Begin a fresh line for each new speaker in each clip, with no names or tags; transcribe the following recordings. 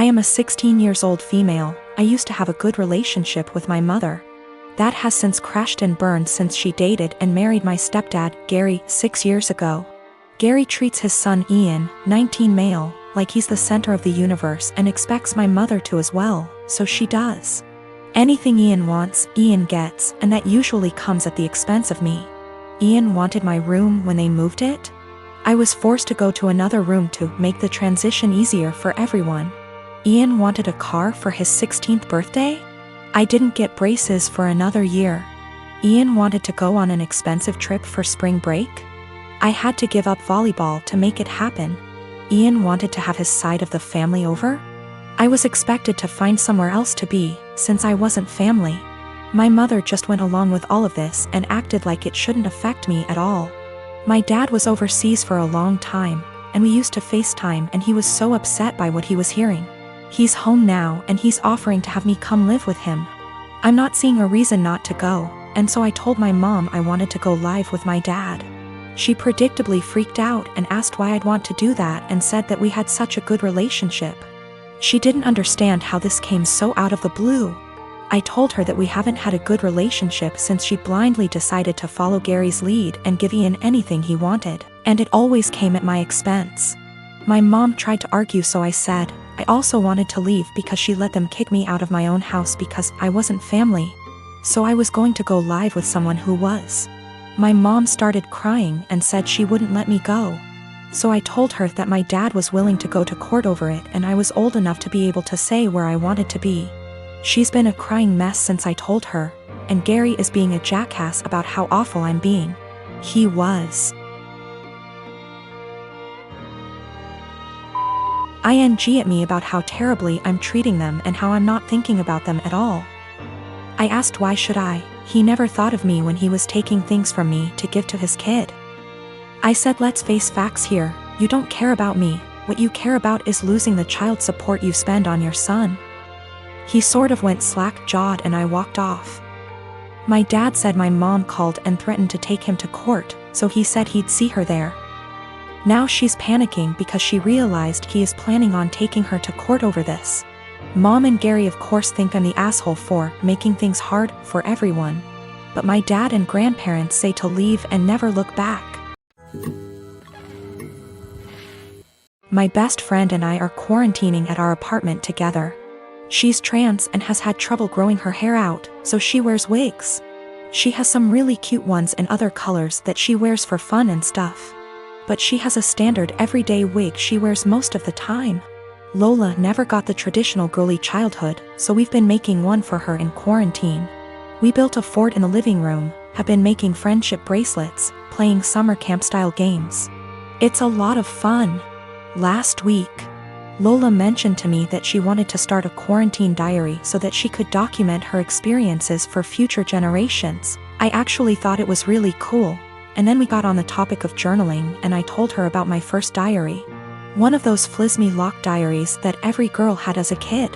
I am a 16 years old female. I used to have a good relationship with my mother. That has since crashed and burned since she dated and married my stepdad, Gary, 6 years ago. Gary treats his son Ian, 19 male, like he's the center of the universe and expects my mother to as well, so she does. Anything Ian wants, Ian gets, and that usually comes at the expense of me. Ian wanted my room when they moved it. I was forced to go to another room to make the transition easier for everyone. Ian wanted a car for his 16th birthday. I didn't get braces for another year. Ian wanted to go on an expensive trip for spring break. I had to give up volleyball to make it happen. Ian wanted to have his side of the family over. I was expected to find somewhere else to be, since I wasn't family. My mother just went along with all of this and acted like it shouldn't affect me at all. My dad was overseas for a long time, and we used to FaceTime, and he was so upset by what he was hearing. He's home now and he's offering to have me come live with him. I'm not seeing a reason not to go, and so I told my mom I wanted to go live with my dad. She predictably freaked out and asked why I'd want to do that and said that we had such a good relationship. She didn't understand how this came so out of the blue. I told her that we haven't had a good relationship since she blindly decided to follow Gary's lead and give Ian anything he wanted, and it always came at my expense. My mom tried to argue, so I said I also wanted to leave because she let them kick me out of my own house because I wasn't family. So I was going to go live with someone who was. My mom started crying and said she wouldn't let me go. So I told her that my dad was willing to go to court over it and I was old enough to be able to say where I wanted to be. She's been a crying mess since I told her, and Gary is being a jackass about how awful I'm being. He was. ING at me about how terribly I'm treating them and how I'm not thinking about them at all. I asked why should I. He never thought of me when he was taking things from me to give to his kid. I said let's face facts here, you don't care about me, what you care about is losing the child support you spend on your son. He sort of went slack-jawed and I walked off. My dad said my mom called and threatened to take him to court, so he said he'd see her there. Now she's panicking because she realized he is planning on taking her to court over this. Mom and Gary of course think I'm the asshole for making things hard for everyone. But my dad and grandparents say to leave and never look back. My best friend and I are quarantining at our apartment together. She's trans and has had trouble growing her hair out, so she wears wigs. She has some really cute ones in other colors that she wears for fun and stuff. But she has a standard everyday wig she wears most of the time. Lola never got the traditional girly childhood, so we've been making one for her in quarantine. We built a fort in the living room, have been making friendship bracelets, playing summer camp-style games. It's a lot of fun. Last week, Lola mentioned to me that she wanted to start a quarantine diary so that she could document her experiences for future generations. I actually thought it was really cool, and then we got on the topic of journaling and I told her about my first diary. One of those flismy lock diaries that every girl had as a kid.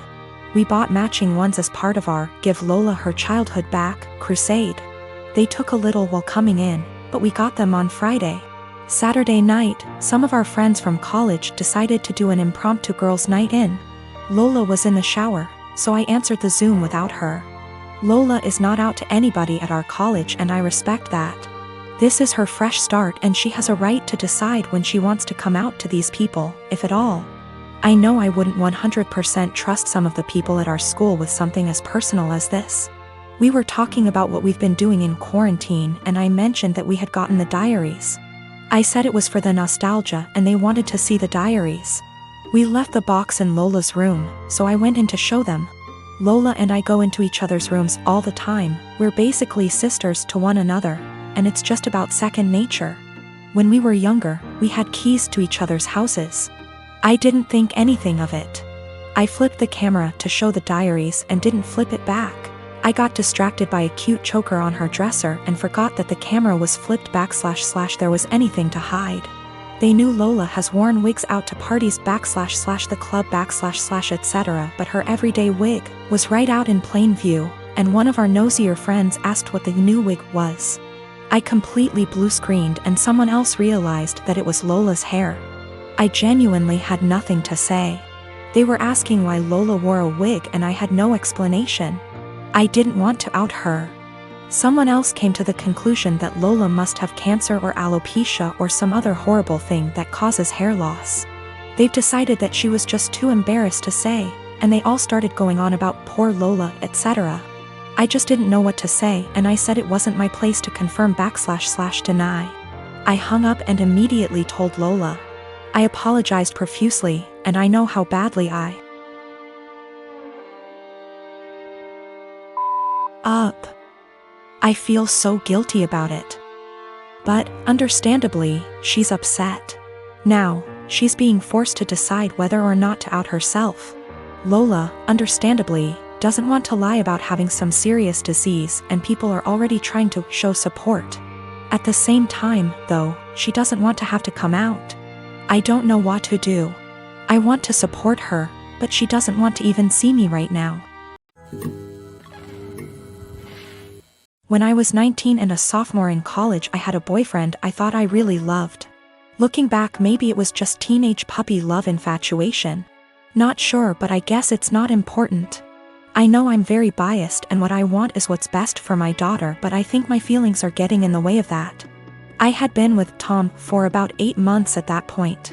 We bought matching ones as part of our Give Lola Her Childhood Back crusade. They took a little while coming in, but we got them on Friday. Saturday night, some of our friends from college decided to do an impromptu girls' night in. Lola was in the shower, so I answered the Zoom without her. Lola is not out to anybody at our college and I respect that. This is her fresh start and she has a right to decide when she wants to come out to these people, if at all. I know I wouldn't 100% trust some of the people at our school with something as personal as this. We were talking about what we've been doing in quarantine and I mentioned that we had gotten the diaries. I said it was for the nostalgia and they wanted to see the diaries. We left the box in Lola's room, so I went in to show them. Lola and I go into each other's rooms all the time, we're basically sisters to one another, and it's just about second nature. When we were younger, we had keys to each other's houses. I didn't think anything of it. I flipped the camera to show the diaries and didn't flip it back. I got distracted by a cute choker on her dresser and forgot that the camera was flipped back / there was anything to hide. They knew Lola has worn wigs out to parties / the club / etc., but her everyday wig was right out in plain view, and one of our nosier friends asked what the new wig was. I completely blue-screened and someone else realized that it was Lola's hair. I genuinely had nothing to say. They were asking why Lola wore a wig and I had no explanation. I didn't want to out her. Someone else came to the conclusion that Lola must have cancer or alopecia or some other horrible thing that causes hair loss. They've decided that she was just too embarrassed to say, and they all started going on about poor Lola, etc. I just didn't know what to say, and I said it wasn't my place to confirm / deny. I hung up and immediately told Lola. I apologized profusely, and I know how badly I feel so guilty about it. But, understandably, she's upset. Now, she's being forced to decide whether or not to out herself. Lola, understandably, doesn't want to lie about having some serious disease, and people are already trying to show support. At the same time, though, she doesn't want to have to come out. I don't know what to do. I want to support her, but she doesn't want to even see me right now. When I was 19 and a sophomore in college, I had a boyfriend I thought I really loved. Looking back, maybe it was just teenage puppy love infatuation. Not sure, but I guess it's not important. I know I'm very biased and what I want is what's best for my daughter, but I think my feelings are getting in the way of that. I had been with Tom for about 8 months at that point.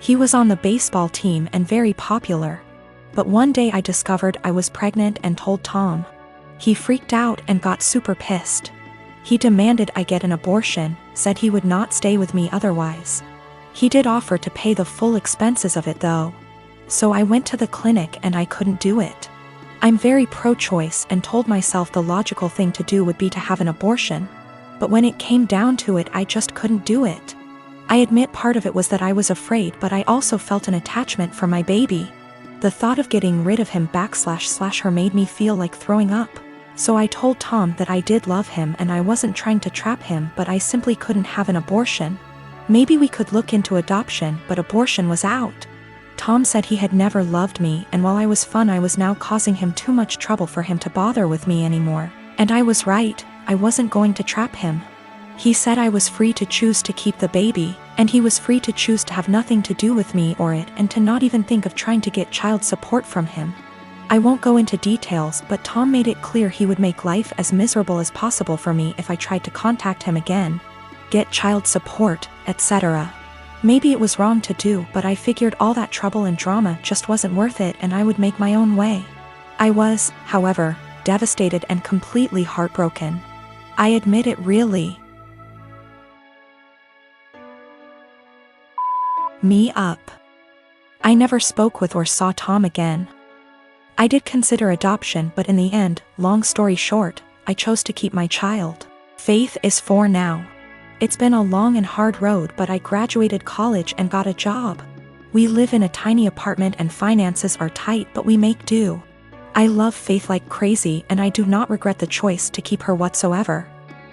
He was on the baseball team and very popular. But one day I discovered I was pregnant and told Tom. He freaked out and got super pissed. He demanded I get an abortion, said he would not stay with me otherwise. He did offer to pay the full expenses of it though. So I went to the clinic and I couldn't do it. I'm very pro-choice and told myself the logical thing to do would be to have an abortion. But when it came down to it, I just couldn't do it. I admit part of it was that I was afraid, but I also felt an attachment for my baby. The thought of getting rid of him / her made me feel like throwing up. So I told Tom that I did love him and I wasn't trying to trap him, but I simply couldn't have an abortion. Maybe we could look into adoption, but abortion was out. Tom said he had never loved me, and while I was fun, I was now causing him too much trouble for him to bother with me anymore. And I was right, I wasn't going to trap him. He said I was free to choose to keep the baby, and he was free to choose to have nothing to do with me or it, and to not even think of trying to get child support from him. I won't go into details, but Tom made it clear he would make life as miserable as possible for me if I tried to contact him again, get child support, etc. Maybe it was wrong to do, but I figured all that trouble and drama just wasn't worth it and I would make my own way. I was, however, devastated and completely heartbroken. I admit it really me up. I never spoke with or saw Tom again. I did consider adoption, but in the end, long story short, I chose to keep my child. Faith is 4 now. It's been a long and hard road, but I graduated college and got a job. We live in a tiny apartment and finances are tight, but we make do. I love Faith like crazy and I do not regret the choice to keep her whatsoever.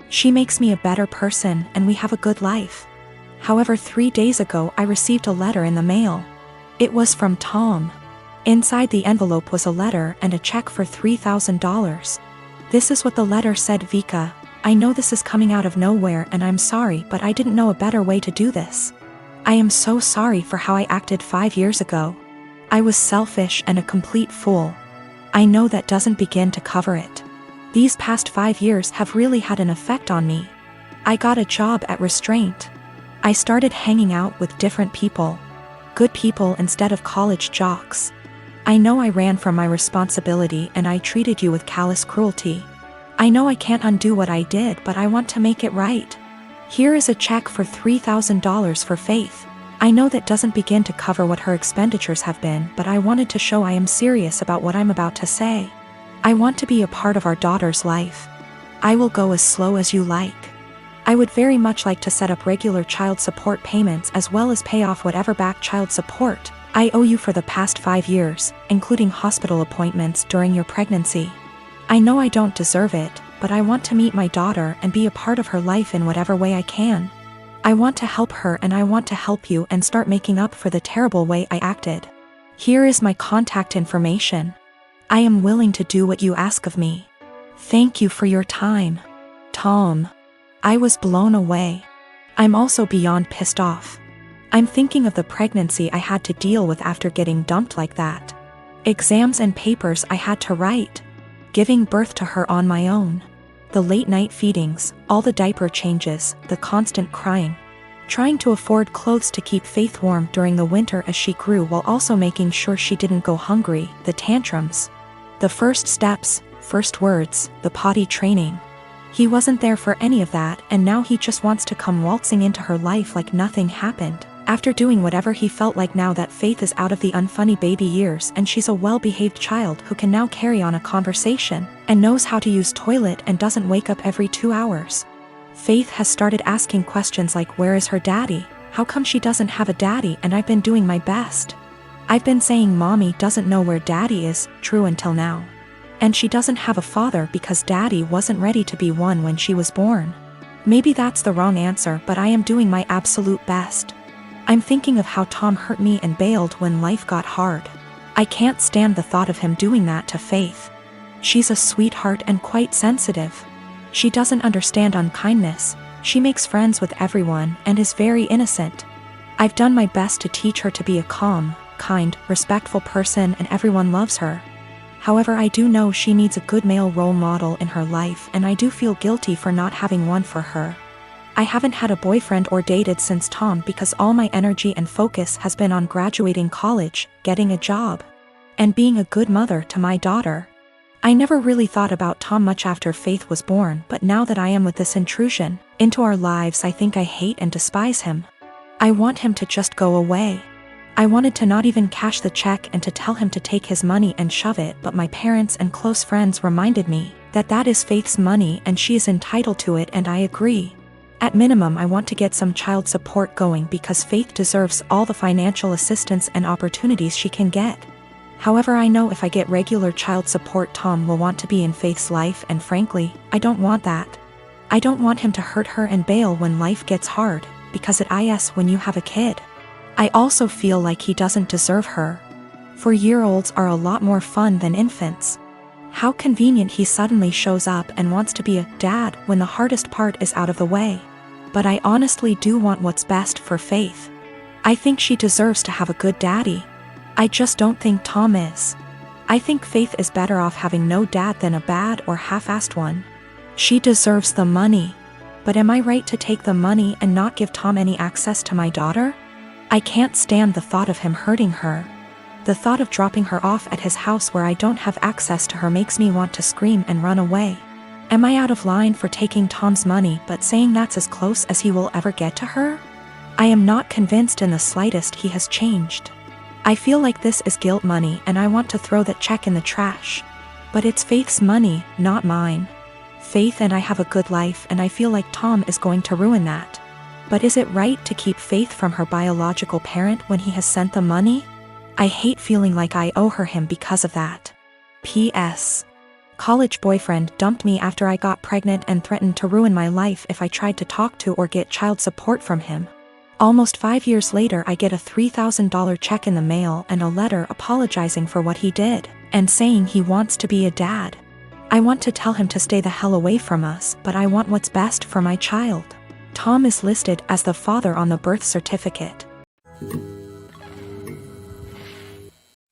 She makes me a better person and we have a good life. However, 3 days ago I received a letter in the mail. It was from Tom. Inside the envelope was a letter and a check for $3,000. This is what the letter said: Vika, I know this is coming out of nowhere and I'm sorry, but I didn't know a better way to do this. I am so sorry for how I acted 5 years ago. I was selfish and a complete fool. I know that doesn't begin to cover it. These past 5 years have really had an effect on me. I got a job at Restraint. I started hanging out with different people. Good people instead of college jocks. I know I ran from my responsibility and I treated you with callous cruelty. I know I can't undo what I did, but I want to make it right. Here is a check for $3,000 for Faith. I know that doesn't begin to cover what her expenditures have been, but I wanted to show I am serious about what I'm about to say. I want to be a part of our daughter's life. I will go as slow as you like. I would very much like to set up regular child support payments as well as pay off whatever back child support I owe you for the past 5 years, including hospital appointments during your pregnancy. I know I don't deserve it, but I want to meet my daughter and be a part of her life in whatever way I can. I want to help her and I want to help you and start making up for the terrible way I acted. Here is my contact information. I am willing to do what you ask of me. Thank you for your time. Tom. I was blown away. I'm also beyond pissed off. I'm thinking of the pregnancy I had to deal with after getting dumped like that. Exams and papers I had to write. Giving birth to her on my own. The late night feedings, all the diaper changes, the constant crying. Trying to afford clothes to keep Faith warm during the winter as she grew while also making sure she didn't go hungry, the tantrums. The first steps, first words, the potty training. He wasn't there for any of that, and now he just wants to come waltzing into her life like nothing happened. After doing whatever he felt like now that Faith is out of the unfunny baby years and she's a well-behaved child who can now carry on a conversation and knows how to use toilet and doesn't wake up every 2 hours. Faith has started asking questions like, where is her daddy? How come she doesn't have a daddy? And I've been doing my best. I've been saying mommy doesn't know where daddy is, true until now. And she doesn't have a father because daddy wasn't ready to be one when she was born. Maybe that's the wrong answer, but I am doing my absolute best. I'm thinking of how Tom hurt me and bailed when life got hard. I can't stand the thought of him doing that to Faith. She's a sweetheart and quite sensitive. She doesn't understand unkindness. She makes friends with everyone and is very innocent. I've done my best to teach her to be a calm, kind, respectful person, and everyone loves her. However, I do know she needs a good male role model in her life, and I do feel guilty for not having one for her. I haven't had a boyfriend or dated since Tom because all my energy and focus has been on graduating college, getting a job, and being a good mother to my daughter. I never really thought about Tom much after Faith was born, but now that I am with this intrusion into our lives, I think I hate and despise him. I want him to just go away. I wanted to not even cash the check and to tell him to take his money and shove it, but my parents and close friends reminded me that that is Faith's money and she is entitled to it, and I agree. At minimum, I want to get some child support going because Faith deserves all the financial assistance and opportunities she can get. However, I know if I get regular child support, Tom will want to be in Faith's life, and frankly, I don't want that. I don't want him to hurt her and bail when life gets hard, because it is when you have a kid. I also feel like he doesn't deserve her. 4-year-olds are a lot more fun than infants. How convenient he suddenly shows up and wants to be a dad when the hardest part is out of the way. But I honestly do want what's best for Faith. I think she deserves to have a good daddy. I just don't think Tom is. I think Faith is better off having no dad than a bad or half-assed one. She deserves the money. But am I right to take the money and not give Tom any access to my daughter? I can't stand the thought of him hurting her. The thought of dropping her off at his house where I don't have access to her makes me want to scream and run away. Am I out of line for taking Tom's money but saying that's as close as he will ever get to her? I am not convinced in the slightest he has changed. I feel like this is guilt money and I want to throw that check in the trash. But it's Faith's money, not mine. Faith and I have a good life, and I feel like Tom is going to ruin that. But is it right to keep Faith from her biological parent when he has sent the money? I hate feeling like I owe her him because of that. P.S. College boyfriend dumped me after I got pregnant and threatened to ruin my life if I tried to talk to or get child support from him. Almost 5 years later, I get a $3,000 check in the mail and a letter apologizing for what he did and saying he wants to be a dad. I want to tell him to stay the hell away from us, but I want what's best for my child. Tom is listed as the father on the birth certificate.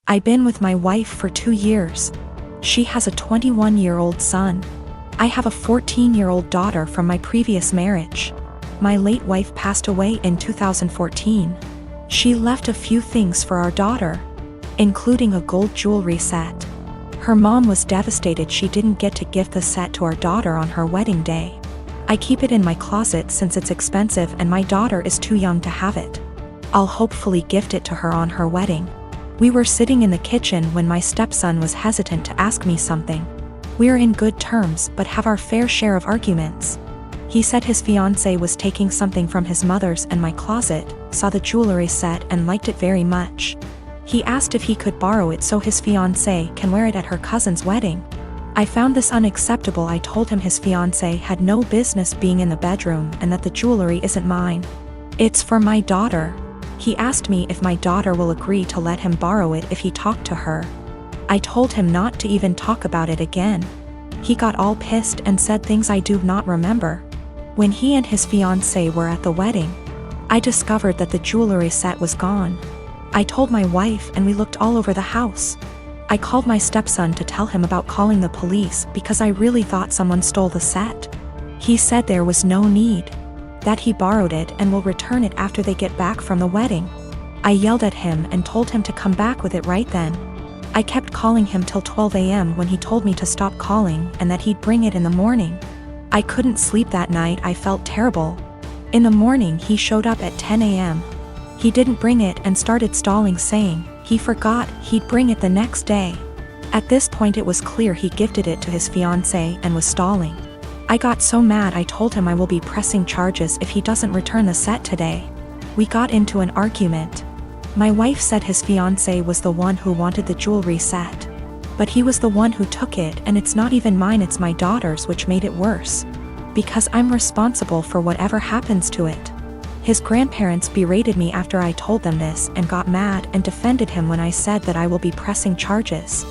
I've been with my wife for 2 years. She has a 21-year-old son. I have a 14-year-old daughter from my previous marriage. My late wife passed away in 2014. She left a few things for our daughter, including a gold jewelry set. Her mom was devastated she didn't get to gift the set to our daughter on her wedding day. I keep it in my closet since it's expensive and my daughter is too young to have it. I'll hopefully gift it to her on her wedding. We were sitting in the kitchen when my stepson was hesitant to ask me something. We're in good terms but have our fair share of arguments. He said his fiancée was taking something from his mother's and my closet, saw the jewelry set and liked it very much. He asked if he could borrow it so his fiancée can wear it at her cousin's wedding. I found this unacceptable. I told him his fiancée had no business being in the bedroom and that the jewelry isn't mine. It's for my daughter. He asked me if my daughter will agree to let him borrow it if he talked to her. I told him not to even talk about it again. He got all pissed and said things I do not remember. When he and his fiancée were at the wedding, I discovered that the jewelry set was gone. I told my wife and we looked all over the house. I called my stepson to tell him about calling the police because I really thought someone stole the set. He said there was no need, that he borrowed it and will return it after they get back from the wedding. I yelled at him and told him to come back with it right then. I kept calling him till 12 a.m. when he told me to stop calling and that he'd bring it in the morning. I couldn't sleep that night. I felt terrible. In the morning he showed up at 10 a.m. He didn't bring it and started stalling, saying he forgot he'd bring it the next day. At this point it was clear he gifted it to his fiancée and was stalling. I got so mad I told him I will be pressing charges if he doesn't return the set today. We got into an argument. My wife said his fiancé was the one who wanted the jewelry set. But he was the one who took it, and it's not even mine, it's my daughter's, which made it worse. Because I'm responsible for whatever happens to it. His grandparents berated me after I told them this and got mad and defended him when I said that I will be pressing charges.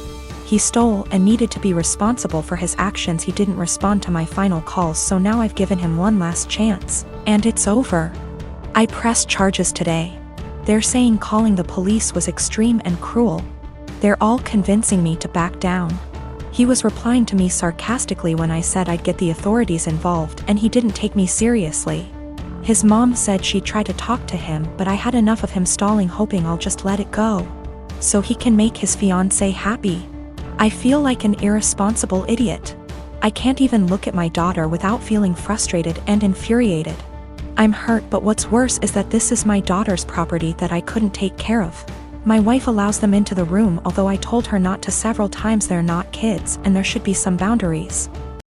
He stole and needed to be responsible for his actions. He didn't respond to my final calls, so now I've given him one last chance, and it's over. I pressed charges today. They're saying calling the police was extreme and cruel. They're all convincing me to back down. He was replying to me sarcastically when I said I'd get the authorities involved, and he didn't take me seriously. His mom said she'd try to talk to him, but I had enough of him stalling, hoping I'll just let it go, so he can make his fiancée happy. I feel like an irresponsible idiot. I can't even look at my daughter without feeling frustrated and infuriated. I'm hurt, but what's worse is that this is my daughter's property that I couldn't take care of. My wife allows them into the room, although I told her not to several times. They're not kids, and there should be some boundaries.